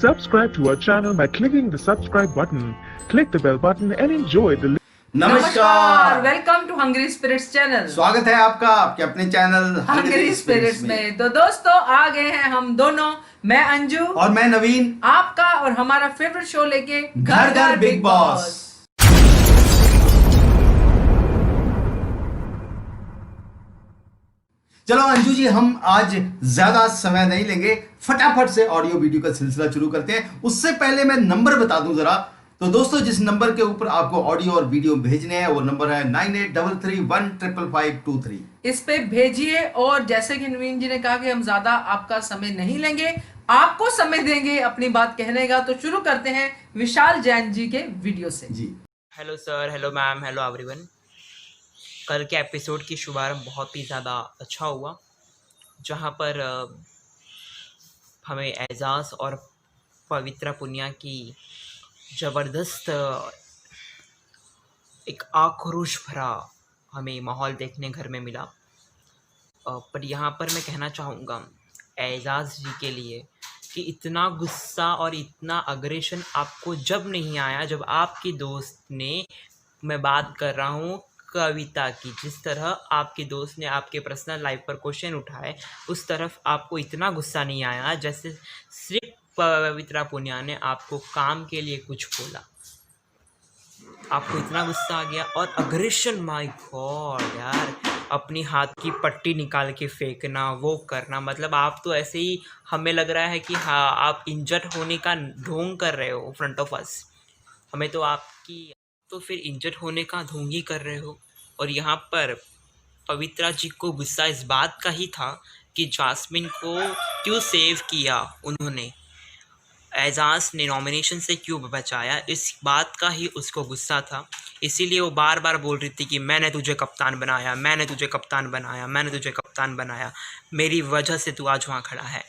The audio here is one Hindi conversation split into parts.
Subscribe to our channel by clicking the subscribe button. Click the bell button and enjoy the नमस्कार, welcome to hungry spirits channel. स्वागत है आपका आपके अपने चैनल हंग्री स्पिरिट्स में। तो दोस्तों आ गए हैं हम दोनों, मैं अंजू और मैं नवीन, आपका और हमारा फेवरेट शो लेके घर घर बिग बॉस। चलो अंजू जी, हम आज ज्यादा समय नहीं लेंगे, फटाफट से ऑडियो वीडियो का सिलसिला शुरू करते हैं। उससे पहले मैं नंबर बता दूं जरा। तो दोस्तों, जिस नंबर के ऊपर आपको ऑडियो और वीडियो भेजने हैं वो नंबर है 9833155523। इस पे भेजिए। और जैसे कि नवीन जी ने कहा कि हम ज्यादा आपका समय नहीं लेंगे, आपको समय देंगे अपनी बात कहने का। तो शुरू करते हैं विशाल जैन जी के वीडियो से। जी hello sir, hello ma'am, hello everyone. कल के एपिसोड की शुभारंभ बहुत ही ज़्यादा अच्छा हुआ, जहाँ पर हमें एजाज और पवित्रा पुनिया की ज़बरदस्त एक आक्रोश भरा हमें माहौल देखने घर में मिला। पर यहाँ पर मैं कहना चाहूँगा एजाज जी के लिए कि इतना गुस्सा और इतना अग्रेशन आपको जब नहीं आया जब आपकी दोस्त ने, मैं बात कर रहा हूँ कविता की, जिस तरह आपके दोस्त ने आपके पर्सनल लाइफ पर क्वेश्चन उठाए उस तरफ आपको इतना गुस्सा नहीं आया जैसे सिर्फ पवित्रा पुनिया ने आपको काम के लिए कुछ बोला, आपको इतना गुस्सा आ गया। और अग्रेशन, माय गॉड यार, अपनी हाथ की पट्टी निकाल के फेंकना, वो करना, मतलब आप तो ऐसे ही हमें लग रहा है कि हाँ आप इंजर्ड होने का ढोंग कर रहे हो फ्रंट ऑफ अस। हमें तो आपकी तो फिर इंजर्ड होने का ढोंग ही कर रहे हो। और यहाँ पर पवित्रा जी को गुस्सा इस बात का ही था कि जास्मिन को क्यों सेव किया उन्होंने, एजाज ने नॉमिनेशन से क्यों बचाया, इस बात का ही उसको गुस्सा था। इसीलिए वो बार बार बोल रही थी कि मैंने तुझे कप्तान बनाया, मैंने तुझे कप्तान बनाया, मैंने तुझे कप्तान बनाया, मेरी वजह से तू आज वहाँ खड़ा है।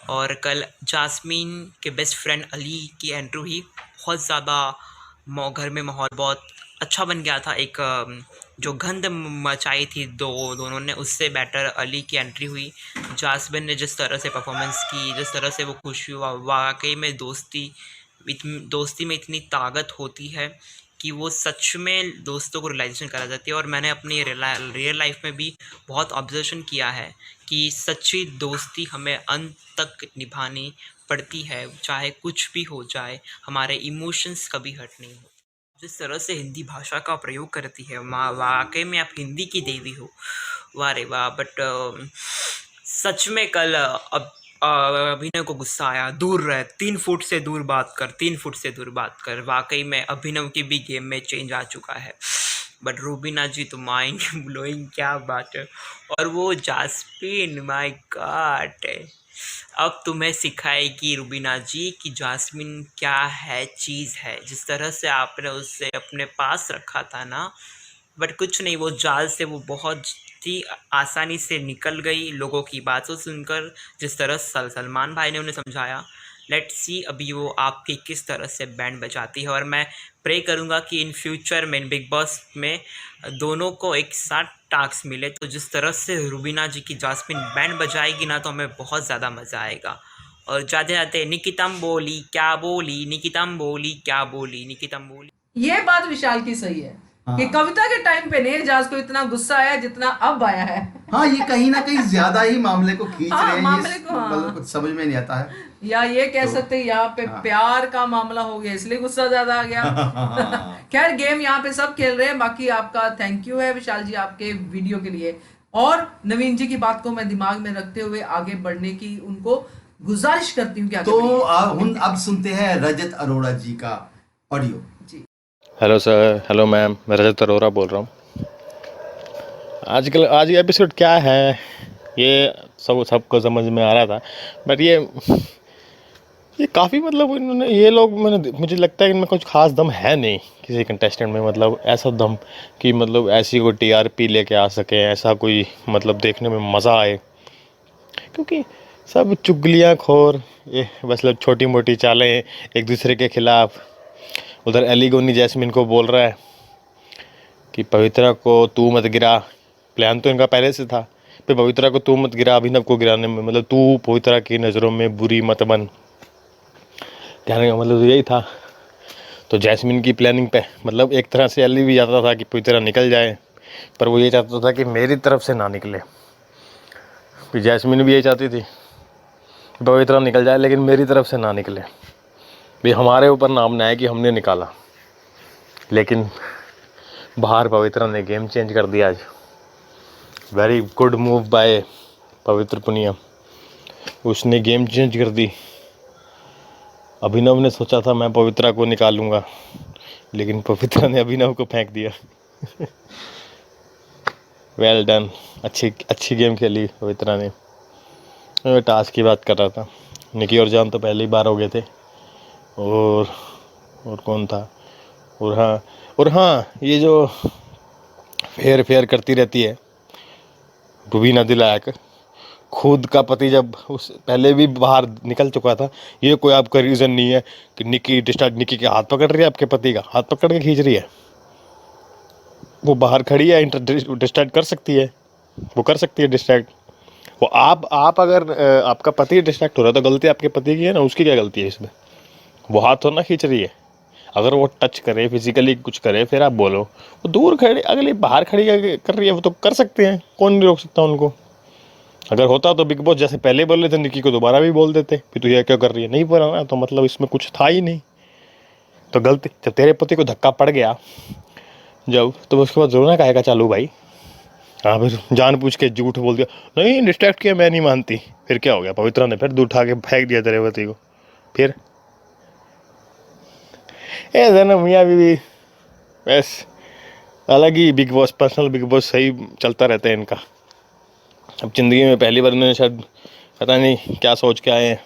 और कल जास्मिन के बेस्ट फ्रेंड अली की एंट्री हुई, बहुत ज़्यादा घर में माहौल बहुत अच्छा बन गया था। एक जो गंध मचाई थी दोनों ने, उससे बेटर अली की एंट्री हुई। जास्मिन ने जिस तरह से परफॉर्मेंस की, जिस तरह से वो खुश हुआ, वाकई में दोस्ती में इतनी ताकत होती है कि वो सच में दोस्तों को रियलाइजेशन करा जाती है। और मैंने अपनी रियल लाइफ में भी बहुत ऑब्जर्वेशन किया है कि सच्ची दोस्ती हमें अंत तक निभानी पड़ती है, चाहे कुछ भी हो जाए, हमारे इमोशंस कभी हर्ट नहीं हो। जिस तरह से हिंदी भाषा का प्रयोग करती है, वाकई में आप हिंदी की देवी हो, वाह रे वाह। बट सच में कल अभिनव को गुस्सा आया, दूर रह, 3 फुट से दूर बात कर, 3 फुट से दूर बात कर। वाकई में अभिनव की भी गेम में चेंज आ चुका है। बट रूबीना जी तो माइंड ब्लोइंग, क्या बात है। और वो जास्मिन, माय गॉड, अब तुम्हें सिखाएगी रूबीना जी कि जास्मिन क्या है, चीज़ है। जिस तरह से आपने उसे अपने पास रखा था ना, बट कुछ नहीं, वो जाल से वो बहुत ही आसानी से निकल गई लोगों की बातों सुनकर, जिस तरह सलमान भाई ने उन्हें समझाया। लेट्स सी अभी वो आपकी किस तरह से बैंड बजाती है। और मैं प्रे करूँगा कि इन फ्यूचर में बिग बॉस में दोनों को एक साथ टास्क मिले, तो जिस तरह से रूबीना जी की जास्मिन बैंड बजाएगी ना, तो हमें बहुत ज़्यादा मज़ा आएगा। और जाते जाते निकितम बोली क्या बोली, निकितम बोली क्या बोली, निकितम बोली। ये बात विशाल की सही है कि हाँ। कविता के टाइम पे नहीं एजाज को इतना गुस्सा आया जितना अब आया है। हाँ, ये कहीं ना कहीं ज्यादा ही मामले को खींच हाँ, रहे हैं। मामले ये को, हाँ। मतलब कुछ समझ में नहीं आता है, या ये कह तो सकते हैं यहाँ पे हाँ। प्यार का मामला हो गया इसलिए गुस्सा ज्यादा आ गया। खैर, गेम यहाँ पे सब खेल रहे हैं। बाकी आपका थैंक यू है विशाल जी आपके वीडियो के लिए। और नवीन जी की बात को मैं दिमाग में रखते हुए आगे बढ़ने की उनको गुजारिश करती हूँ। क्या तो अब सुनते हैं रजत अरोड़ा जी का ऑडियो जी। हेलो सर, हेलो मैम, मैं रजत अरोड़ा बोल रहा हूँ। आज ये एपिसोड क्या है ये सबको समझ में आ रहा था, बट ये काफ़ी, मतलब इन्होंने, ये लोग, मुझे लगता है इनमें कुछ खास दम है नहीं किसी कंटेस्टेंट में, मतलब ऐसा दम कि मतलब ऐसी कोई टीआरपी लेके आ सके, ऐसा कोई मतलब देखने में मज़ा आए। क्योंकि सब चुगलियाँ खोर, ये मतलब छोटी मोटी चालें एक दूसरे के खिलाफ। उधर एलिगोनी जैस्मिन को बोल रहा है कि पवित्रा को तू मत गिरा, प्लान तो इनका पहले से था, फिर पवित्रा को तू मत गिरा, अभिनव को गिराने में, मतलब तू पवित्रा की नज़रों में बुरी मत बन। कहने का मतलब यही था। तो जैस्मिन की प्लानिंग पे मतलब एक तरह से एली भी जाता था कि पवित्रा निकल जाए, पर वो ये चाहता था कि मेरी तरफ से ना निकले। फिर जैस्मिन भी यही चाहती थी कि पवित्रा निकल जाए लेकिन मेरी तरफ से ना निकले, भी हमारे ऊपर नाम ना आए कि हमने निकाला। लेकिन बाहर पवित्रा ने गेम चेंज कर दिया आज। वेरी गुड मूव बाय पवित्र पुनिया, उसने गेम चेंज कर दी। अभिनव ने सोचा था मैं पवित्रा को निकालूंगा, लेकिन पवित्रा ने अभिनव को फेंक दिया। वेल डन, अच्छी गेम खेली पवित्रा ने। मैं टास्क की बात कर रहा था। निकी और जान तो पहली बार हो गए थे, और कौन था, और हाँ ये जो फेयर करती रहती है रुबीना दिलायक, खुद का पति जब उस पहले भी बाहर निकल चुका था। ये कोई आपका रीज़न नहीं है कि निकी के हाथ पकड़ रही है, आपके पति का हाथ पकड़ के खींच रही है। वो बाहर खड़ी है, डिस्ट्रैक्ट कर सकती है, वो कर सकती है डिस्ट्रैक्ट। वो आप अगर आपका पति डिस्ट्रैक्ट हो रहा है तो गलती आपके पति की है ना, उसकी क्या गलती है इसमें? वो हाथ तो ना खींच रही है। अगर वो टच करे, फिजिकली कुछ करे, फिर आप बोलो। वो दूर खड़ी, अगली बाहर खड़ी कर रही है, वो तो कर सकते हैं, कौन नहीं रोक सकता उनको। अगर होता तो बिग बॉस जैसे पहले बोले थे निकी को दोबारा भी बोल देते कि तू ये क्या कर रही है। नहीं बोला ना, तो मतलब इसमें कुछ था ही नहीं। तो गलती जब तेरे पति को धक्का पड़ गया जब, तो उसके बाद रोना काहे का चालू भाई। हाँ, फिर जानबूझ के झूठ बोल दिया, नहीं डिस्ट्रैक्ट किया, मैं नहीं मानती। फिर क्या हो गया, पवित्रा ने फिर उठा के फेंक दिया तेरे पति को। फिर ऐसा ना मियाँ बीवी बस अलग ही Bigg Boss, personal Bigg Boss सही चलता रहता है इनका। अब ज़िंदगी में पहली बार इन्होंने शायद पता नहीं क्या सोच के आए हैं।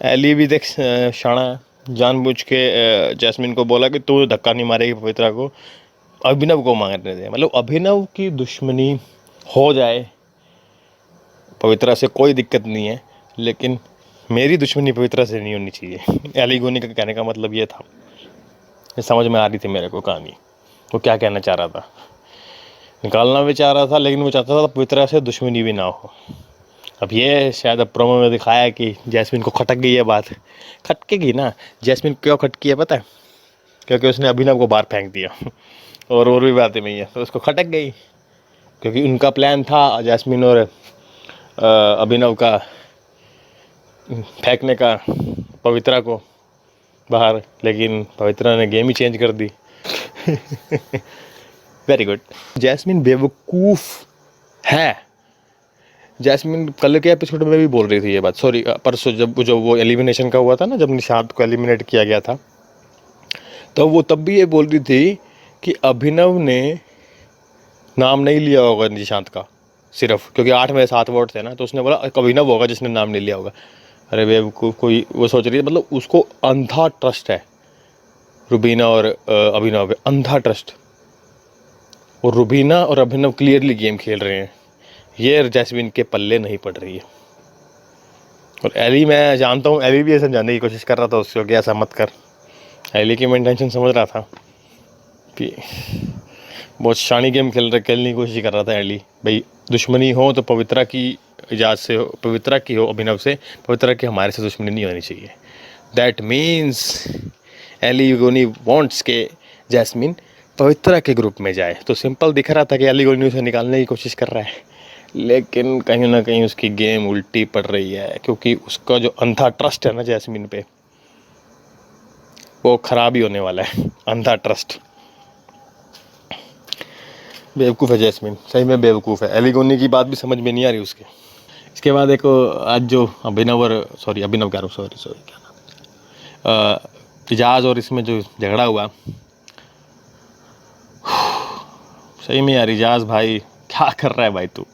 एली भी देख शाना जानबूझ के जैस्मिन को बोला कि तू धक्का नहीं मारेगी पवित्रा को, अभिनव को मारने दे। मतलब अभिनव की दुश्मनी हो जाए पवित्रा से कोई दिक्कत नहीं है, लेकिन मेरी दुश्मनी पवित्रा से नहीं होनी चाहिए। एली गोनी का कहने का मतलब ये था, ये समझ में आ रही थी मेरे को कहानी। वो क्या कहना चाह रहा था, निकालना भी चाह रहा था, लेकिन वो चाहता था पवित्रा से दुश्मनी भी ना हो। अब ये शायद अब प्रोमो में दिखाया है कि जैस्मिन को खटक गई है बात। खटकेगी ना, जैस्मिन क्यों खटकी है पता है? क्योंकि उसने अभिनव को बाहर फेंक दिया और भी बातें नहीं है, तो उसको खटक गई। क्योंकि उनका प्लान था जैस्मिन और अभिनव का फेंकने का पवित्रा को बाहर, लेकिन पवित्रा ने गेम ही चेंज कर दी। Very good. जैस्मिन बेवकूफ़ है। जैस्मिन कल के एपिसोड में भी बोल रही थी ये बात, सॉरी परसों जब वो एलिमिनेशन का हुआ था ना, जब निशांत को एलिमिनेट किया गया था, तो वो तब भी ये बोल रही थी कि अभिनव ने नाम नहीं लिया होगा निशांत का, सिर्फ क्योंकि 8 में 7 वोट थे ना, तो उसने बोला अभिनव होगा जिसने नाम नहीं लिया होगा। अरे बेवकूफ़, कोई वो सोच रही है, मतलब उसको अंधा ट्रस्ट है रुबीना और अभिनव पे, अंधा ट्रस्ट। और रुबीना और अभिनव क्लियरली गेम खेल रहे हैं, ये जैस्मिन के पल्ले नहीं पड़ रही है। और एली, मैं जानता हूँ एली भी ये समझाने की कोशिश कर रहा था उसको कि ऐसा मत कर। एली की मैं इंटेंशन समझ रहा था कि बहुत शानी गेम खेलने की कोशिश कर रहा था एली। भाई दुश्मनी हो तो पवित्रा की इजाज़त से हो, पवित्रा की हो अभिनव से, पवित्रा की हमारे से दुश्मनी नहीं होनी चाहिए। दैट मीन्स एली गोनी वांट्स के जैस्मिन पवित्रा के ग्रुप में जाए। तो सिंपल दिख रहा था कि एली गोनी उसे निकालने की कोशिश कर रहा है, लेकिन कहीं ना कहीं उसकी गेम उल्टी पड़ रही है, क्योंकि उसका जो अंधा ट्रस्ट है ना जैस्मिन पे, वो ख़राब ही होने वाला है। अंधा ट्रस्ट। बेवकूफ़ है जैस्मिन, सही में बेवकूफ़ है। एली गोनी की बात भी समझ में नहीं आ रही उसके। इसके बाद एक आज जो अभिनव कह रहा हूँ, सॉरी क्या नाम, इजाज़ और इसमें जो झगड़ा हुआ, सही में यार इजाज़ भाई क्या कर रहा है भाई तू?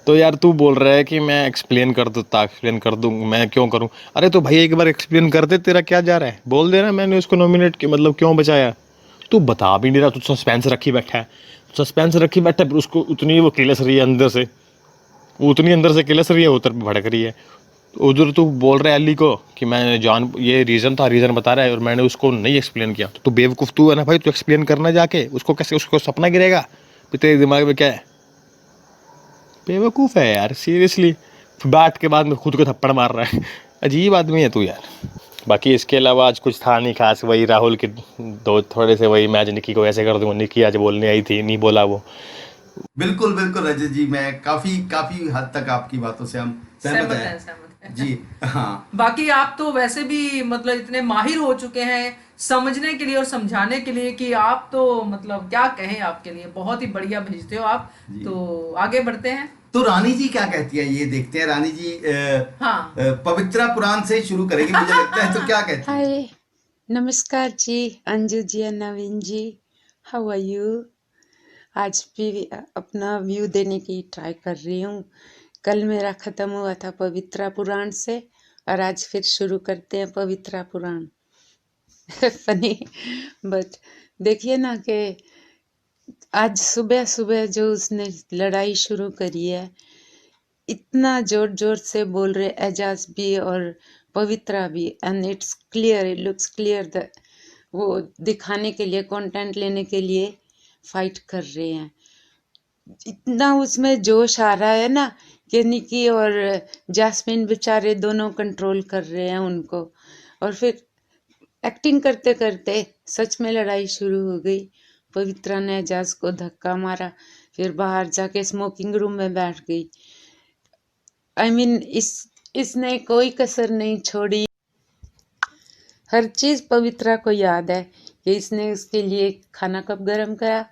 तो यार तू बोल रहा है कि मैं एक्सप्लेन कर दूँ, मैं क्यों करूँ? अरे तो भाई एक बार एक्सप्लेन कर दे, तेरा क्या जा रहा है? बोल देना मैंने उसको नॉमिनेट किया, मतलब क्यों बचाया? तू बता भी नहीं रहा, तू सस्पेंस रखी बैठा है, फिर उसको उतनी वो किलस रही है अंदर से, उतनी अंदर से किलस रही है, उधर भड़क रही है। उधर तू बोल रहा है एली को कि मैं ये रीज़न बता रहा है और मैंने उसको नहीं एक्सप्लेन किया। तो तू बेवकूफ़ तू है ना भाई, तू एक्सप्लेन करना जाके उसको, कैसे उसको सपना गिरेगा? तेरे दिमाग में क्या है? बेवकूफ़ है यार सीरियसली। बात के बाद में खुद को थप्पड़ मार रहा है। अजीब आदमी है तू यार। बाकी इसके अलावा आज कुछ था नहीं खास, वही राहुल के दो थोड़े से वही, मैं आज निक्की को ऐसे कर दूंगा, निक्की आज बोलने आई थी नहीं बोला वो। बिल्कुल बिल्कुल रजत जी, मैं काफी काफी हद तक आपकी बातों से हम सहमत हैं जी। हाँ, बाकी आप तो वैसे भी मतलब इतने माहिर हो चुके हैं समझने के लिए और समझाने के लिए कि आप तो मतलब क्या कहें, आपके लिए बहुत ही बढ़िया भेजते हो आप। तो आगे बढ़ते हैं। तो रानी जी क्या कहती है ये देखते हैं। रानी जी हाँ। पवित्रा पुराण से शुरू करेंगे मुझे लगता है, तो क्या कहती है। हाय, नमस्कार जी, अंजू जी और नवीन जी, हाउ आर यू। आज भी अपना व्यू देने की ट्राई कर रही हूँ। कल मेरा ख़त्म हुआ था पवित्रा पुराण से और आज फिर शुरू करते हैं पवित्रा पुराण। फनी, बट देखिए ना कि आज सुबह सुबह जो उसने लड़ाई शुरू करी है, इतना जोर जोर से बोल रहे एजाज भी और पवित्रा भी, and it's clear, it looks clear that वो दिखाने के लिए, कंटेंट लेने के लिए फाइट कर रहे हैं। इतना उसमें जोश आ रहा है ना कि निकी और जास्मिन बेचारे दोनों कंट्रोल कर रहे हैं उनको, और फिर एक्टिंग करते करते सच में लड़ाई शुरू हो गई। पवित्रा ने एजाज को धक्का मारा, फिर बाहर जाके स्मोकिंग रूम में बैठ गई। आई मीन इसने कोई कसर नहीं छोड़ी। हर चीज़ पवित्रा को याद है कि इसने उसके लिए खाना कब गरम करा,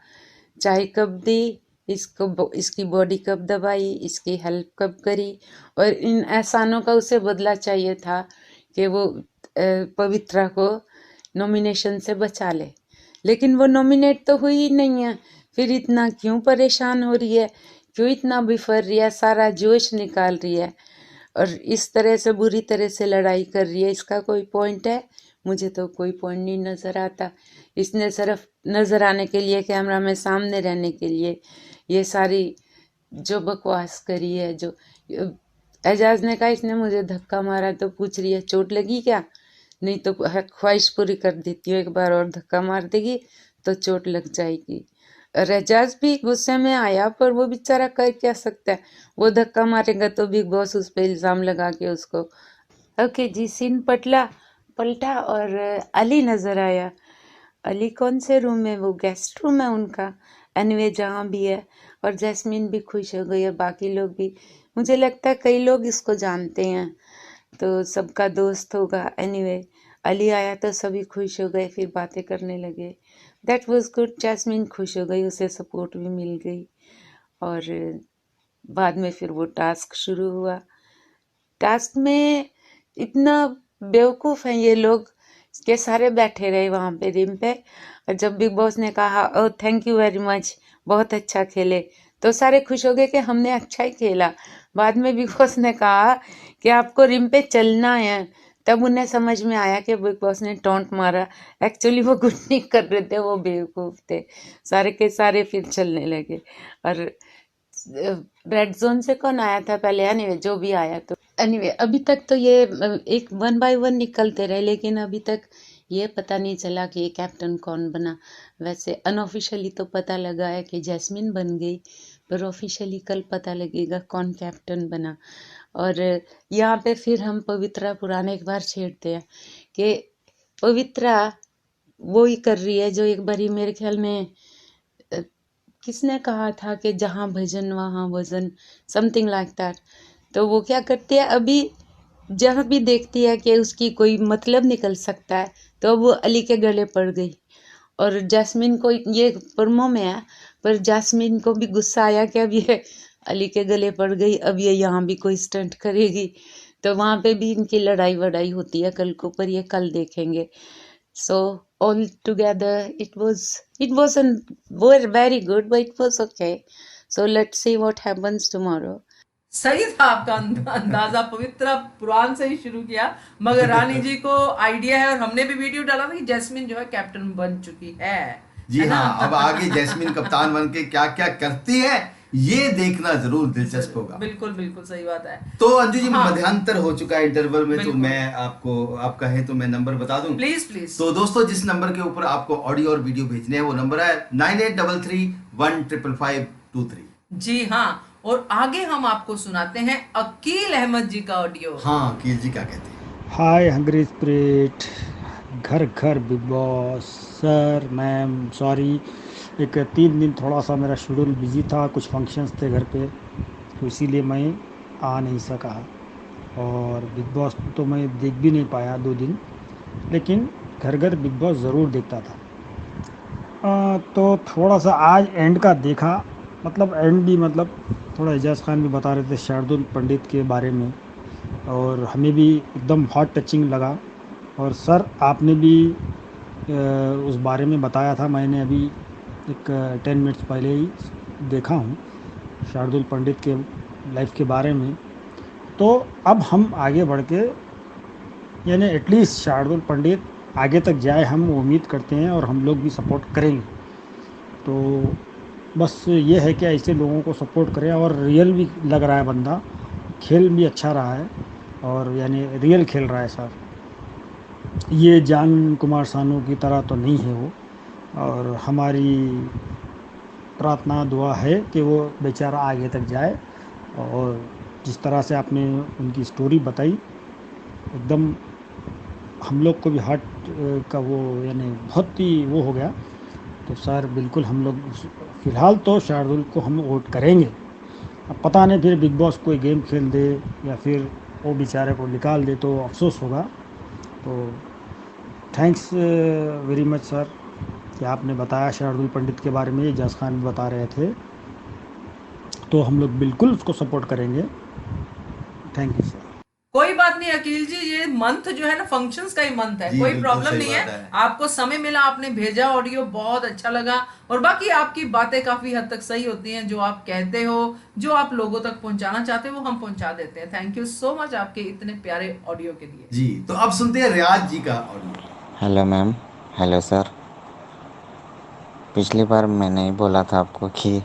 चाय कब दी, इसकी बॉडी कब दबाई, इसकी हेल्प कब करी, और इन एहसानों का उसे बदला चाहिए था कि वो पवित्रा को नॉमिनेशन से बचा ले, लेकिन वो नॉमिनेट तो हुई ही नहीं है। फिर इतना क्यों परेशान हो रही है, क्यों इतना बिफर रही है, सारा जोश निकाल रही है और इस तरह से बुरी तरह से लड़ाई कर रही है। इसका कोई पॉइंट है? मुझे तो कोई पॉइंट नहीं नज़र आता। इसने सिर्फ नज़र आने के लिए, कैमरा में सामने रहने के लिए ये सारी जो बकवास करी है। जो एजाज ने कहा इसने मुझे धक्का मारा, तो पूछ रही है चोट लगी क्या, नहीं तो ख्वाहिश पूरी कर देती हूँ, एक बार और धक्का मार देगी तो चोट लग जाएगी। और एजाज भी गुस्से में आया, पर वो बेचारा कर क्या सकता है, वो धक्का मारेगा तो बिग बॉस उस पर इल्ज़ाम लगा के उसको। ओके जी, सीन पलटा और अली नज़र आया। अली कौन से रूम में, वो गेस्ट रूम है उनका, एनीवे जहाँ भी है। और जैस्मिन भी खुश हो गई और बाकी लोग भी, मुझे लगता है कई लोग इसको जानते हैं तो सबका दोस्त होगा। एनीवे अली आया तो सभी खुश हो गए, फिर बातें करने लगे। That was good. जैस्मिन खुश हो गई, उसे सपोर्ट भी मिल गई। और बाद में फिर वो टास्क शुरू हुआ। टास्क में इतना बेवकूफ़ हैं ये लोग के सारे बैठे रहे वहाँ पे रिम पे, और जब बिग बॉस ने कहा oh thank you very much, बहुत अच्छा खेले, तो सारे खुश हो गए कि हमने अच्छा ही खेला। बाद में बिग बॉस ने कहा कि आपको रिम पे चलना है, तब उन्हें समझ में आया कि बिग बॉस ने टॉन्ट मारा। एक्चुअली वो गुड नहीं कर रहे थे, वो बेवकूफ़ थे। सारे के सारे फिर चलने लगे। और रेड जोन से कौन आया था पहले, एनीवे जो भी आया, तो एनीवे अभी तक तो ये एक 1 बाय 1 निकलते रहे, लेकिन अभी तक ये पता नहीं चला कि ये कैप्टन कौन बना। वैसे अनऑफिशियली तो पता लगा है कि जैस्मिन बन गई, पर ऑफिशियली कल पता लगेगा कौन कैप्टन बना। और यहाँ पे फिर हम पवित्रा पुराने एक बार छेड़ते हैं कि पवित्रा वो ही कर रही है जो एक बारी मेरे ख्याल में किसने कहा था कि जहाँ भजन वहाँ वजन, समथिंग लाइक दैट। तो वो क्या करती है, अभी जहाँ भी देखती है कि उसकी कोई मतलब निकल सकता है, तो वो अली के गले पड़ गई। और जैस्मिन को, ये प्रोमो में है, पर जैस्मिन को भी गुस्सा आया कि अब ये अली के गले पड़ गई, अब ये यहाँ भी कोई स्टंट करेगी। तो वहाँ पे भी इनकी लड़ाई वड़ाई होती है कल को, पर ये कल देखेंगे। So all together it wasn't very good, but it was okay. So let's see what happens tomorrow. सही था आपका अंदाजा, पवित्रा पुराण से ही शुरू किया, मगर रानी जी को आइडिया है और हमने भी वीडियो डाला था कि जैस्मिन जो है कैप्टन बन चुकी है जी हाँ। अब आगे जैस्मिन कप्तान बन के क्या क्या करती है ये देखना जरूर दिलचस्प होगा। बिल्कुल बिल्कुल सही बात है। तो अंजू जी, हाँ। मध्यांतर हो चुका है इंटरवल में, तो बिल्कुल। मैं आपको, आप कहे तो मैं नंबर बता दूं प्लीज प्लीज। तो दोस्तों, जिस नंबर के ऊपर आपको ऑडियो और वीडियो भेजने हैं वो नंबर है 9833155523। जी हाँ, और आगे हम आपको सुनाते हैं अकील अहमद जी का ऑडियो। हाँ, कील जी क्या कहते हैं? हाय हंग्री स्पिरिट, घर घर big boss. Sir ma'am sorry, एक 3 दिन थोड़ा सा मेरा शेड्यूल बिजी था, कुछ फंक्शंस थे घर पे, तो इसीलिए मैं आ नहीं सका। और बिग बॉस तो मैं देख भी नहीं पाया 2 दिन, लेकिन घर घर बिग बॉस ज़रूर देखता था। तो थोड़ा सा आज एंड का देखा, मतलब एंड भी मतलब थोड़ा एजाज खान भी बता रहे थे शार्दुल पंडित के बारे में, और हमें भी एकदम हार्ट टचिंग लगा। और सर आपने भी उस बारे में बताया था, मैंने अभी एक 10 मिनट्स पहले ही देखा हूँ शार्दुल पंडित के लाइफ के बारे में। तो अब हम आगे बढ़ के, यानी एटलीस्ट शार्दुल पंडित आगे तक जाए, हम उम्मीद करते हैं और हम लोग भी सपोर्ट करेंगे। तो बस ये है कि ऐसे लोगों को सपोर्ट करें, और रियल भी लग रहा है बंदा, खेल भी अच्छा रहा है, और यानी रियल खेल रहा है सर। ये जान कुमार सानू की तरह तो नहीं है वो, और हमारी प्रार्थना दुआ है कि वो बेचारा आगे तक जाए। और जिस तरह से आपने उनकी स्टोरी बताई, एकदम हम लोग को भी हार्ट का वो यानी बहुत ही वो हो गया। तो सर बिल्कुल हम लोग फ़िलहाल तो शार्दुल को हम वोट करेंगे। अब पता नहीं फिर बिग बॉस कोई गेम खेल दे या फिर वो बेचारे को निकाल दे तो अफसोस होगा। तो थैंक्स वेरी मच सर कि आपने बताया शार्दुल पंडित के बारे में, एजाज खान भी बता रहे थे, तो हम लोग बिल्कुल उसको सपोर्ट करेंगे। Thank you sir. कोई बात नहीं अकील जी, ये मंथ जो है ना फंक्शंस का ही मंथ है, जी, कोई बिल्कुल प्रॉब्लम सही नहीं है। बात है। आपको समय मिला, आपने भेजा ऑडियो, बहुत अच्छा लगा। और बाकी आपकी बातें काफी हद तक सही होती हैं, जो आप कहते हो, जो आप लोगों तक पहुंचाना चाहते हो, वो हम पहुंचा देते हैं। थैंक यू सो मच आपके इतने प्यारे ऑडियो के लिए। जी, तो अब सुनते हैं रियाज जी का audio. Hello ma'am, hello sir. पिछली बार मैंने ही बोला था आपको कि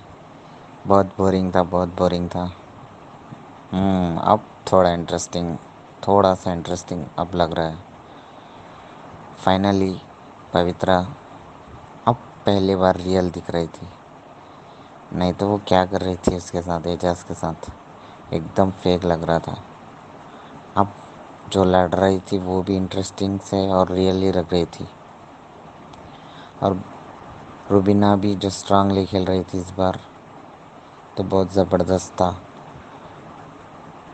बहुत बोरिंग था, बहुत बोरिंग था। अब थोड़ा सा इंटरेस्टिंग अब लग रहा है। फाइनली पवित्रा अब पहली बार रियल दिख रही थी, नहीं तो वो क्या कर रही थी उसके साथ, एजाज के साथ, एकदम फेक लग रहा था। अब जो लड़ रही थी वो भी इंटरेस्टिंग से और रियली लग रही थी। और रुबीना भी जो स्ट्रांगली खेल रही थी इस बार, तो बहुत ज़बरदस्त था।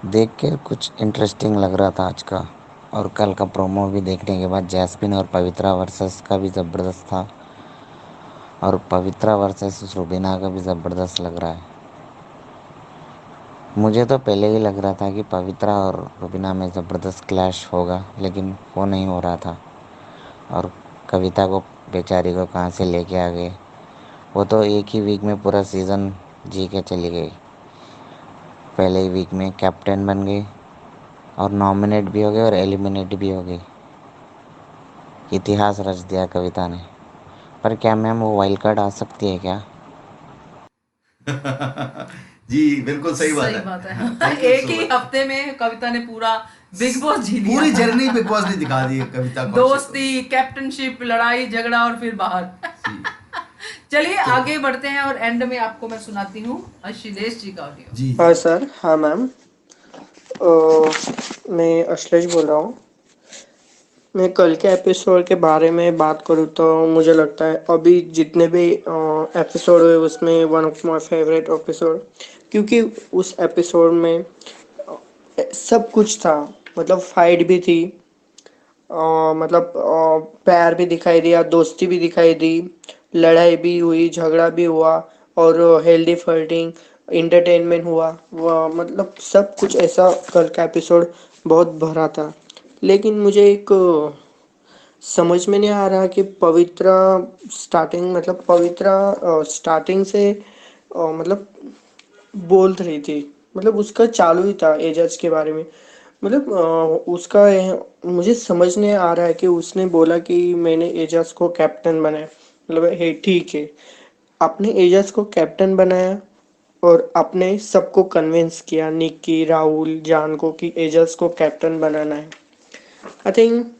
देख के कुछ इंटरेस्टिंग लग रहा था आज का। और कल का प्रोमो भी देखने के बाद जैस्मिन और पवित्रा वर्सेस का भी ज़बरदस्त था, और पवित्रा वर्सेस रुबीना का भी ज़बरदस्त लग रहा है। मुझे तो पहले ही लग रहा था कि पवित्रा और रुबीना में ज़बरदस्त क्लैश होगा, लेकिन वो नहीं हो रहा था। और कविता को बेचारी को कहाँ से लेके आ गए, वो तो एक ही वीक में पूरा सीज़न जी के चली गई। पहले ही वीक में कैप्टन बन गई, और नॉमिनेट भी हो गए और एलिमिनेट भी हो गई। इतिहास रच दिया कविता ने। पर क्या मैम वो वाइल्ड कार्ड आ सकती है क्या? जी, बिल्कुल सही बात सही है। बात है। Thank you एक so ही much। हफ्ते में कविता ने पूरा बिग बॉस जी लिया। पूरी जर्नी बिग बॉस ने दिखा दी है कविता को। दोस्ती, कैप्टनशिप, लड़ाई झगड़ा और फिर बाहर। जी, चलिए आगे बढ़ते हैं, और एंड में आपको मैं सुनाती हूँ अशिलेश जी का ऑडियो। जी, हाँ सर, हाँ मैम। मैं अश्लेष बोल रहा हूँ। मैं कल के एपिसोड के बारे में बात करूँ तो मुझे लगता है अभी जितने भी एपिसोड हुए उसमें one of my favourite episode, क्योंकि उस एपिसोड में सब कुछ था। मतलब फाइट भी थी, मतलब प्यार भी दिखाई दिया, दोस्ती भी दिखाई दी, लड़ाई भी हुई, झगड़ा भी हुआ, और हेल्दी फाइटिंग, इंटरटेनमेंट हुआ। मतलब सब कुछ ऐसा कल का एपिसोड बहुत भरा था। लेकिन मुझे एक समझ में नहीं आ रहा कि पवित्रा स्टार्टिंग से मतलब बोल रही थी, मतलब उसका चालू ही था एजाज के बारे में। मतलब मुझे समझ नहीं आ रहा है कि उसने बोला कि मैंने एजाज को कैप्टन बनाया। मतलब है ठीक है, आपने एजाज को कैप्टन बनाया और आपने सबको कन्विंस किया, निक्की, राहुल, जान को, कि एजाज को कैप्टन बनाना है। आई थिंक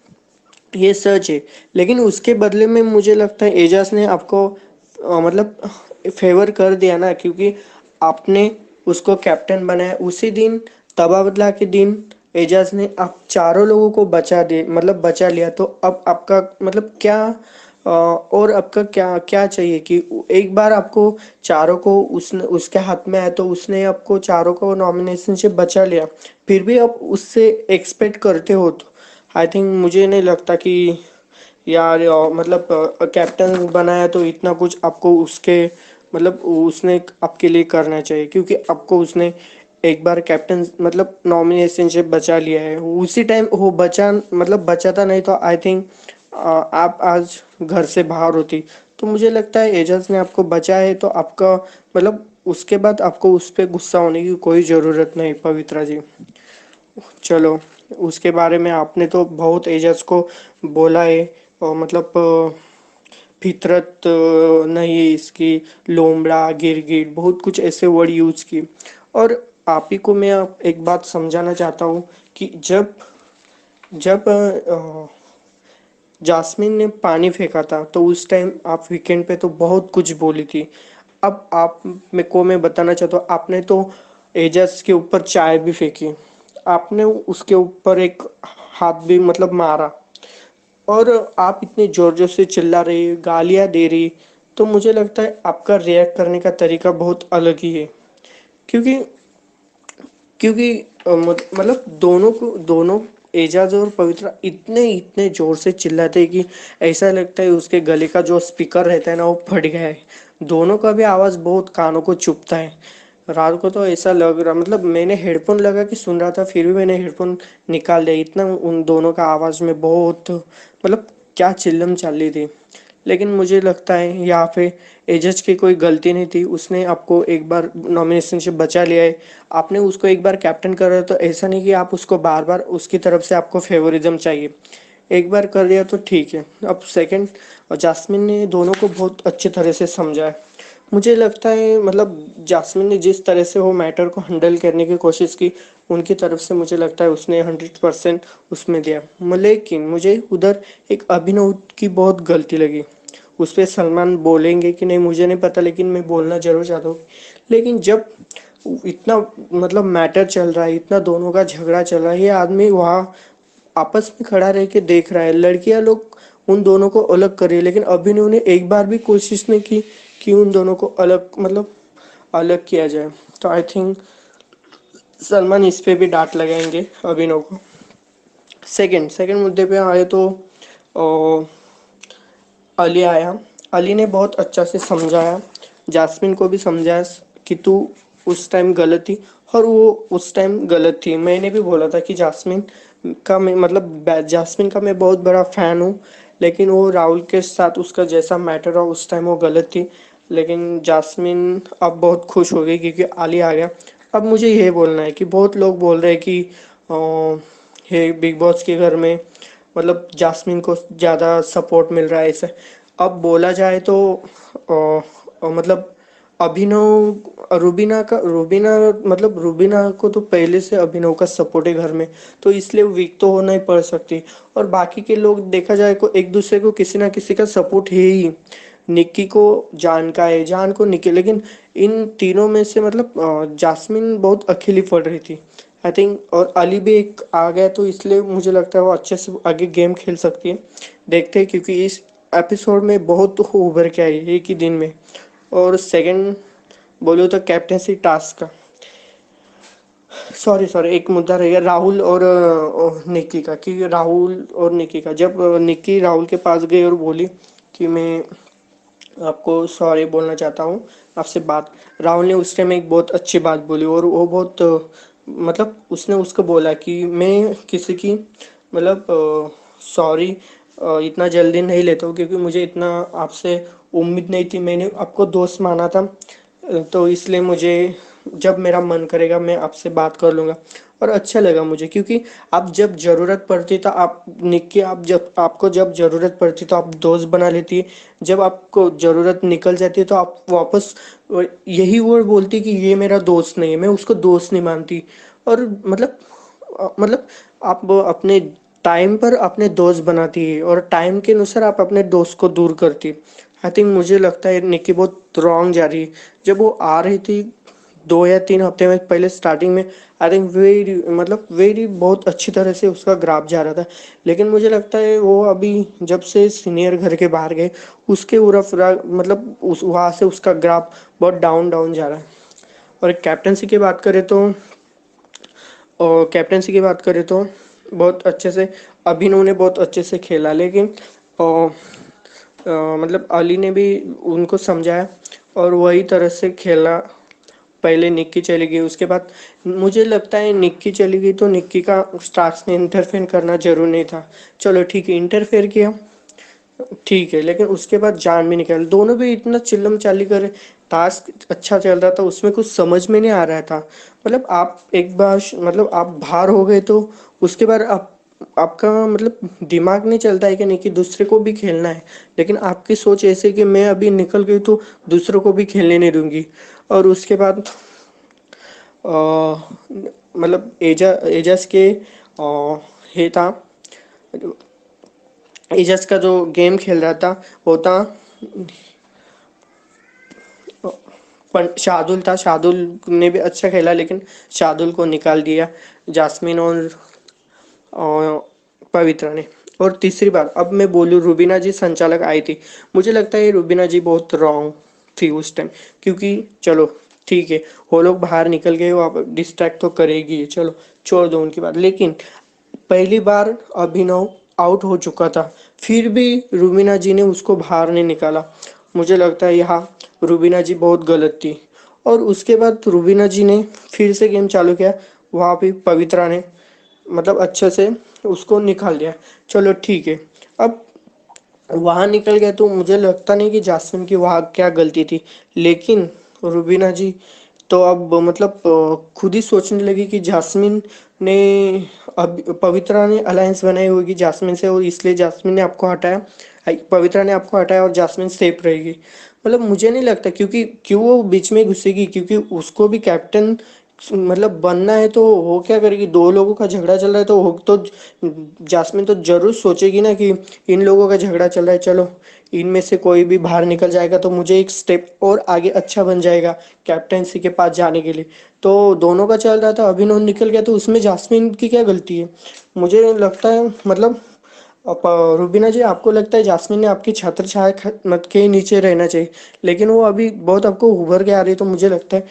ये सच है, लेकिन उसके बदले में मुझे लगता है एजाज ने आपको मतलब फेवर कर दिया ना, क्योंकि आपने उसको कैप्टन बनाया। उसी दिन तबादला के दिन एजाज ने आप चारों लोगों को बचा दे मतलब बचा लिया। तो अब आपका मतलब क्या और आपका क्या क्या चाहिए कि एक बार आपको चारों को उसने उसके हाथ में आया तो उसने आपको चारों को नॉमिनेशन से बचा लिया, फिर भी आप उससे एक्सपेक्ट करते हो तो आई थिंक मुझे नहीं लगता कि यार मतलब कैप्टन बनाया तो इतना कुछ आपको उसके मतलब उसने आपके लिए करना चाहिए, क्योंकि आपको उसने एक बार कैप्टन मतलब नॉमिनेशन से बचा लिया है। उसी टाइम वो बचा मतलब बचाता नहीं तो आई थिंक आप आज घर से बाहर होती। तो मुझे लगता है एजाज ने आपको बचाया है तो आपका मतलब उसके बाद आपको उस पर गुस्सा होने की कोई ज़रूरत नहीं पवित्रा जी। चलो, उसके बारे में आपने तो बहुत एजाज को बोला है और मतलब फितरत नहीं है इसकी, लोमड़ा गिरगिट बहुत कुछ ऐसे वर्ड यूज की। और आप ही को मैं एक बात समझाना चाहता हूँ कि जब जब जास्मिन ने पानी फेंका था तो उस टाइम आप वीकेंड पे तो बहुत कुछ बोली थी। अब आप मेरे को मैं बताना चाहता हूँ, आपने तो एजाज के ऊपर चाय भी फेंकी, आपने उसके ऊपर एक हाथ भी मतलब मारा और आप इतने जोर जोर से चिल्ला रही गालियां दे रही। तो मुझे लगता है आपका रिएक्ट करने का तरीका बहुत अलग ही है, क्योंकि क्योंकि मतलब दोनों एजाज और पवित्रा इतने इतने जोर से चिल्लाते हैं कि ऐसा लगता है उसके गले का जो स्पीकर रहता है ना वो फट गया है। दोनों का भी आवाज़ बहुत कानों को चुभता है। रात को तो ऐसा लग रहा मतलब मैंने हेडफोन लगा के सुन रहा था, फिर भी मैंने हेडफोन निकाल दिया, इतना उन दोनों का आवाज़ में बहुत मतलब क्या चिल्लम चल रही थी। लेकिन मुझे लगता है यहाँ पे एजज की कोई गलती नहीं थी, उसने आपको एक बार नॉमिनेशन से बचा लिया है। आपने उसको एक बार कैप्टन कर रहे हो तो ऐसा नहीं कि आप उसको बार बार उसकी तरफ से आपको फेवरिज्म चाहिए। एक बार कर दिया तो ठीक है। अब सेकंड, जास्मिन ने दोनों को बहुत अच्छे तरह से समझा है। मुझे लगता है मतलब जास्मिन ने जिस तरह से वो मैटर को हैंडल करने की कोशिश की उनकी तरफ से मुझे लगता है उसने 100% उसमें दिया। लेकिन मुझे उधर एक अभिनव की बहुत गलती लगी। उस पर सलमान बोलेंगे कि नहीं मुझे नहीं पता, लेकिन मैं बोलना जरूर चाहता हूँ। लेकिन जब इतना मतलब मैटर चल रहा है, इतना दोनों का झगड़ा चल रहा है, ये आदमी वहाँ आपस में खड़ा रह के देख रहा है, लड़कियां लोग उन दोनों को अलग कर रही है, लेकिन अभिनव ने एक बार भी कोशिश नहीं की कि उन दोनों को अलग मतलब अलग किया जाए। तो आई थिंक सलमान इस पे भी डांट लगाएंगे अभिनव को। सेकंड सेकंड मुद्दे पे आए तो अली आया। अली ने बहुत अच्छा से समझाया, जास्मिन को भी समझाया कि तू उस टाइम गलत थी और वो उस टाइम गलत थी। मैंने भी बोला था कि जास्मिन का मैं मतलब जास्मिन का मैं बहुत बड़ा फ़ैन हूँ, लेकिन वो राहुल के साथ उसका जैसा मैटर रहा उस टाइम वो गलत थी। लेकिन जास्मिन अब बहुत खुश हो गई क्योंकि अली आ गया। अब मुझे ये बोलना है कि बहुत लोग बोल रहे हैं कि ये बिग बॉस के घर में मतलब जास्मिन को ज़्यादा सपोर्ट मिल रहा है ऐसे। अब बोला जाए तो मतलब अभिनव रूबीना मतलब रूबीना को तो पहले से अभिनव का सपोर्ट है घर में, तो इसलिए वीक तो होना ही पड़ सकती। और बाकी के लोग देखा जाए को एक दूसरे को किसी ना किसी का सपोर्ट है ही। निक्की को जान का है, जान को निक्की, लेकिन इन तीनों में से मतलब जास्मिन बहुत अकेली पड़ रही थी आई थिंक। और अली भी एक आ गया तो इसलिए मुझे लगता है वो अच्छे से आगे गेम खेल सकती है। देखते हैं क्योंकि इस एपिसोड में बहुत उभर के आई एक ही दिन में। और सेकंड बोलो तो कैप्टेंसी टास्क का सॉरी एक मुद्दा रहेगा राहुल और निक्की का, कि राहुल और निक्की का जब निक्की राहुल के पास गई और बोली कि मैं आपको सॉरी बोलना चाहता हूँ आपसे बात, राहुल ने उस टाइम एक बहुत अच्छी बात बोली और वो बहुत मतलब उसने उसको बोला कि मैं किसी की मतलब सॉरी इतना जल्दी नहीं लेता हूँ, क्योंकि मुझे इतना आपसे उम्मीद नहीं थी, मैंने आपको दोस्त माना था। तो इसलिए मुझे जब मेरा मन करेगा मैं आपसे बात कर लूँगा। और अच्छा लगा मुझे क्योंकि आप जब ज़रूरत पड़ती तो आप निक्की आप जब आपको जब ज़रूरत पड़ती तो आप दोस्त बना लेती, जब आपको ज़रूरत निकल जाती तो आप वापस यही वर्ड बोलती कि ये मेरा दोस्त नहीं है, मैं उसको दोस्त नहीं मानती। और मतलब आप अपने टाइम पर अपने दोस्त बनाती है और टाइम के अनुसार आप अपने दोस्त को दूर करती। आई थिंक मुझे लगता है निक्की बहुत रॉन्ग जा रही है। जब वो आ रही थी 2 या 3 हफ्ते में पहले स्टार्टिंग में आई थिंक वेरी बहुत अच्छी तरह से उसका ग्राफ जा रहा था, लेकिन मुझे लगता है वो अभी जब से सीनियर घर के बाहर गए उसके मतलब उस वहाँ से उसका ग्राफ बहुत डाउन डाउन जा रहा है। और कैप्टनसी की बात करें तो बहुत अच्छे से अभिनव ने बहुत अच्छे से खेला, लेकिन मतलब अली ने भी उनको समझाया और वही तरह से खेला। पहले निक्की चली गई, उसके बाद मुझे लगता है निक्की चली गई तो निक्की का स्टार्क्स ने इंटरफेयर करना जरूर नहीं था। चलो ठीक है, इंटरफेयर किया ठीक है, लेकिन उसके बाद जान भी निकल, दोनों भी इतना चिल्लम चाली करे। टास्क अच्छा चल रहा था, उसमें कुछ समझ में नहीं आ रहा था। मतलब आप एक बार मतलब आप बाहर हो गए तो उसके बाद आपका मतलब दिमाग नहीं चलता है कि नहीं कि दूसरे को भी खेलना है, लेकिन आपकी सोच ऐसे कि मैं अभी निकल गई तो दूसरों को भी खेलने नहीं दूंगी। और उसके बाद मतलब एजाज के ये था, एजाज का जो गेम खेल रहा था वो था शार्दुल था। शार्दुल ने भी अच्छा खेला, लेकिन शार्दुल को निकाल दिया जास्मिन और पवित्रा ने। और तीसरी बार अब मैं बोलूँ, रुबीना जी संचालक आई थी, मुझे लगता है रुबीना जी बहुत रॉन्ग थी उस टाइम, क्योंकि चलो ठीक है वो लोग बाहर निकल गए, वो आप डिस्ट्रैक्ट तो करेगी, चलो छोड़ दो उनकी बात, लेकिन पहली बार अभिनव आउट हो चुका था, फिर भी रुबीना जी ने उसको बाहर नहीं निकाला। मुझे लगता है यहाँ रुबीना जी बहुत गलत थी। और उसके बाद रुबीना जी ने फिर से गेम चालू किया, वहाँ पे पवित्रा ने मतलब अच्छे से उसको निकाल दिया। चलो ठीक है, अब वहाँ निकल गया तो मुझे लगता नहीं कि जास्मिन की वहाँ क्या गलती थी, लेकिन रुबीना जी तो अब मतलब खुद ही सोचने लगी कि जास्मिन ने अब पवित्रा ने अलायंस बनाई होगी जास्मिन से, और इसलिए जास्मिन ने आपको हटाया, पवित्रा ने आपको हटाया और जास्मिन सेफ रहेगी। मतलब मुझे नहीं लगता, क्योंकि क्यों वो बीच में घुसेगी, क्योंकि उसको भी कैप्टन मतलब बनना है, तो वो क्या करेगी, दो लोगों का झगड़ा चल रहा है तो वो तो जास्मिन तो जरूर सोचेगी ना कि इन लोगों का झगड़ा चल रहा है, चलो इनमें से कोई भी बाहर निकल जाएगा तो मुझे एक स्टेप और आगे अच्छा बन जाएगा कैप्टनसी के पास जाने के लिए। तो दोनों का चल रहा था, अभिनव निकल गया तो उसमें जास्मिन की क्या गलती है। मुझे लगता है मतलब रुबीना जी, आपको लगता है जास्मिन ने आपकी छत्र छाया मत के नीचे रहना चाहिए, लेकिन वो अभी बहुत आपको उभर के आ रही है, तो मुझे लगता है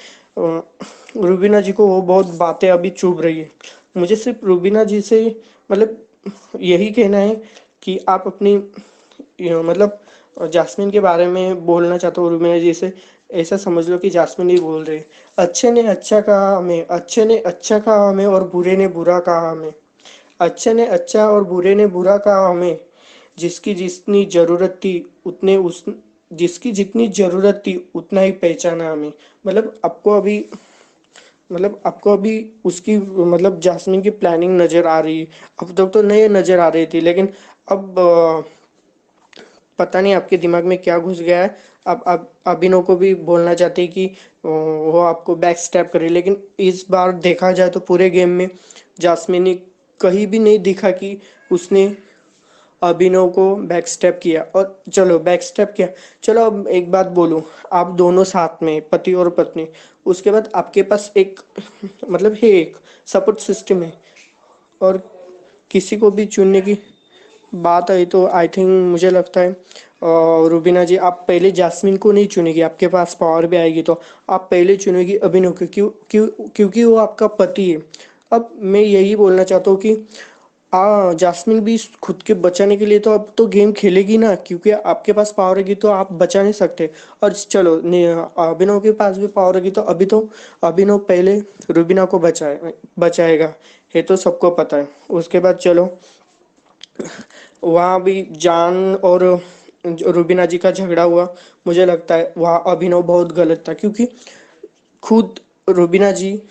रुबीना जी को वो बहुत बातें अभी चुभ रही है। मुझे सिर्फ रुबीना जी से मतलब यही कहना है कि आप अपनी मतलब जास्मिन के बारे में बोलना चाहता हूँ रुबीना जी से, ऐसा समझ लो कि जास्मिन ही बोल रहे, अच्छे ने अच्छा कहा हमें, अच्छे ने अच्छा कहा हमें और बुरे ने बुरा कहा हमें, अच्छे ने अच्छा और बुरे ने बुरा कहा हमें, जिसकी जितनी जरूरत थी उतने उस जिसकी जितनी जरूरत थी उतना ही पहचाना हमें। मतलब आपको अभी उसकी मतलब जास्मिन की प्लानिंग नजर आ रही है, अब तक तो नहीं नजर आ रही थी, लेकिन अब पता नहीं आपके दिमाग में क्या घुस गया है। अब अभिनव को भी बोलना चाहते हैं कि वो आपको बैक स्टेप करे, लेकिन इस बार देखा जाए तो पूरे गेम में जास्मिन ने कहीं भी नहीं दिखा कि उसने अभिनव को बैक स्टेप किया। और चलो बैक स्टेप किया, चलो अब एक बात बोलूं, आप दोनों साथ में पति और पत्नी, उसके बाद आपके पास एक मतलब है एक सपोर्ट सिस्टम है, और किसी को भी चुनने की बात आई तो आई थिंक मुझे लगता है रुबीना जी आप पहले जास्मिन को नहीं चुनेगी, आपके पास पावर भी आएगी तो आप पहले चुनेगी अभिनव को, क्योंकि वो आपका पति है। अब मैं यही बोलना चाहता हूँ कि जास्मिन भी खुद के बचाने के लिए तो अब तो गेम खेलेगी ना, क्योंकि आपके पास पावर होगी तो आप बचा नहीं सकते। और चलो अभिनव के पास भी पावर होगी तो अभी तो अभिनव पहले रुबीना को बचाएगा, ये तो सबको पता है। उसके बाद चलो वहाँ भी जान और रुबीना जी का झगड़ा हुआ, मुझे लगता है वहाँ अभिनव बहुत गलत था, क्योंकि खुद रुबीना जी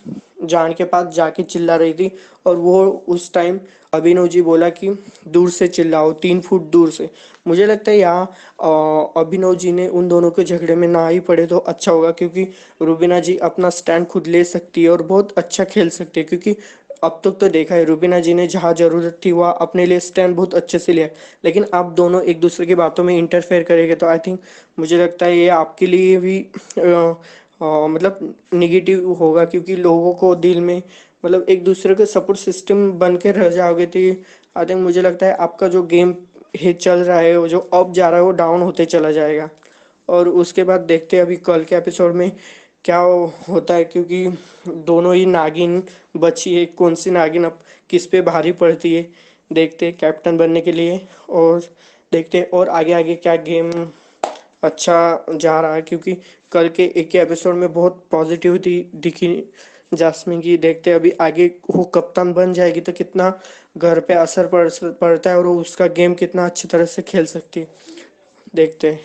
जान के पास जाके चिल्ला रही थी, और वो उस टाइम अभिनव जी बोला कि दूर से चिल्लाओ, 3 फुट दूर से। मुझे लगता है यहाँ अभिनव जी ने उन दोनों के झगड़े में ना ही पड़े तो अच्छा होगा, क्योंकि रुबीना जी अपना स्टैंड खुद ले सकती है और बहुत अच्छा खेल सकती है, क्योंकि अब तक तो देखा है रुबीना जी ने जहाँ जरूरत थी वह अपने लिए स्टैंड बहुत अच्छे से लिया, लेकिन आप दोनों एक दूसरे की बातों में इंटरफेयर करेंगे तो आई थिंक मुझे लगता है ये आपके लिए भी मतलब निगेटिव होगा, क्योंकि लोगों को दिल में मतलब एक दूसरे के सपोर्ट सिस्टम बन के रह जाओगे तो आई थिंक मुझे लगता है आपका जो गेम है चल रहा है वो जो अप जा रहा है वो डाउन होते चला जाएगा। और उसके बाद देखते हैं अभी कल के एपिसोड में क्या होता है, क्योंकि दोनों ही नागिन बची है, कौन सी नागिन अब किस पे भारी पड़ती है देखते हैं कैप्टन बनने के लिए। और देखते हैं और आगे आगे क्या गेम अच्छा जा रहा है, क्योंकि कल के एक एपिसोड में बहुत पॉजिटिविटी दिखी जास्मिन की। देखते हैं अभी आगे वो कप्तान बन जाएगी तो कितना घर पे असर पड़ता है और वो उसका गेम कितना अच्छी तरह से खेल सकती है। देखते हैं।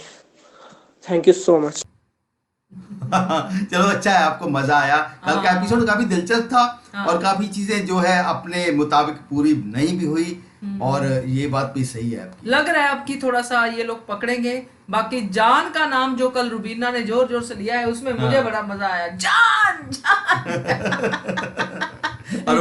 Thank you so much. चलो अच्छा है, आपको मजा आया। कल का एपिसोड काफी दिलचस्प था और काफी चीजें जो है अपने मुताबिक पूरी नहीं भी हुई, और ये बात भी सही है आपकी। लग रहा है आपकी थोड़ा सा ये लोग पकड़ेंगे। बाकी जान का नाम जो कल रुबीना ने जोर जोर से लिया है उसमें मुझे बड़ा मजा आया। जान और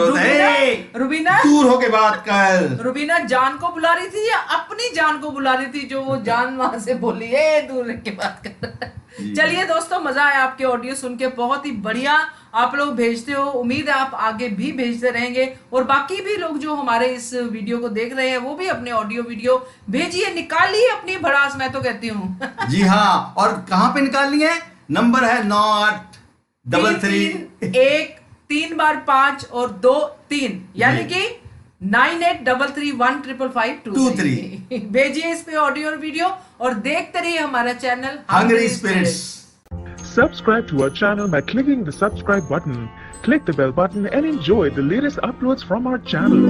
रुबीना दूर होके बात कर। रुबीना जान को बुला रही थी या अपनी जान को बुला रही थी, जो वो जान वहां से बोली है दूर रह के बात कर। चलिए दोस्तों, मजा आया आपके ऑडियो सुन के, बहुत ही बढ़िया आप लोग भेजते हो। उम्मीद है आप आगे भी भेजते रहेंगे, और बाकी भी लोग जो हमारे इस वीडियो को देख रहे हैं वो भी अपने ऑडियो वीडियो भेजिए, निकालिए अपनी भड़ास, मैं तो कहती हूँ। जी हाँ, और कहाँ पे निकालनी है? नंबर है 9833 3 बार 5 और 2 3, यानी कि 9833155523 भेजिए इस पे ऑडियो और वीडियो, और देखते रहिए हमारा channel hungry spirits. Subscribe to our channel by clicking the subscribe button. Click the bell button and enjoy the latest uploads from our channel.